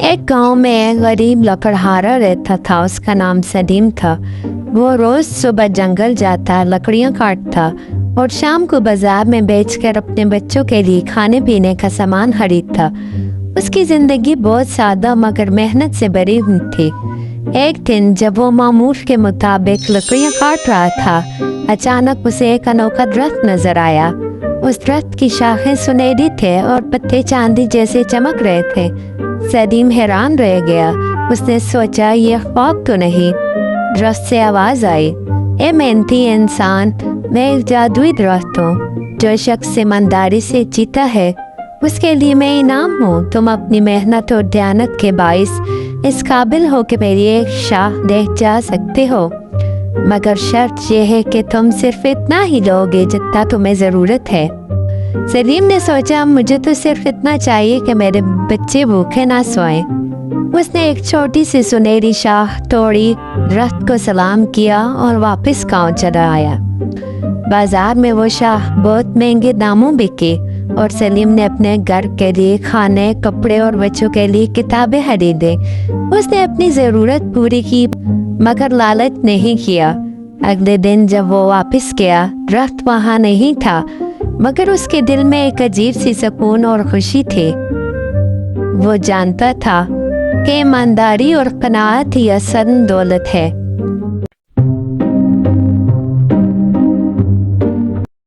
ایک گاؤں میں ایک غریب لکڑہارا رہتا تھا، اس کا نام سلیم تھا۔ وہ روز صبح جنگل جاتا، لکڑیاں کاٹتا اور شام کو بازار میں بیچ کر اپنے بچوں کے لیے کھانے پینے کا سامان خریدتا۔ اس کی زندگی بہت سادہ مگر محنت سے بھری ہوئی تھی۔ ایک دن جب وہ معمول کے مطابق لکڑیاں کاٹ رہا تھا، اچانک اسے ایک انوکھا درخت نظر آیا۔ اس درخت کی شاخیں سنہری تھے اور پتے چاندی جیسے چمک رہے تھے۔ سلیم حیران رہ گیا۔ اس نے سوچا یہ خواب تو نہیں۔ درخت سے آواز آئی، اے محنتی انسان، میں ایک جادوئی درخت ہوں۔ جو شخص ایمانداری سے جیتا ہے اس کے لیے میں انعام ہوں۔ تم اپنی محنت اور دیانت کے باعث اس قابل ہو کہ میری ایک شاخ لے جا سکتے ہو، مگر شرط یہ ہے کہ تم صرف اتنا ہی لو گے جتنا تمہیں ضرورت ہے۔ سلیم نے سوچا مجھے تو صرف اتنا چاہیے کہ میرے بچے بھوکے نہ سوئیں۔ اس نے ایک چھوٹی سی سنہری شاخ توڑی، درخت کو سلام کیا اور واپس گاؤں چلا آیا۔ بازار میں وہ شاخ بہت مہنگے داموں بکی اور سلیم نے اپنے گھر کے لیے کھانے، کپڑے اور بچوں کے لیے کتابیں خریدیں۔ اس نے اپنی ضرورت پوری کی مگر لالچ نہیں کیا۔ اگلے دن جب وہ واپس گیا، درخت وہاں نہیں تھا، مگر اس کے دل میں ایک عجیب سی سکون اور خوشی تھی۔ وہ جانتا تھا کہ ایمانداری اور قناعت ہی اصل دولت ہے۔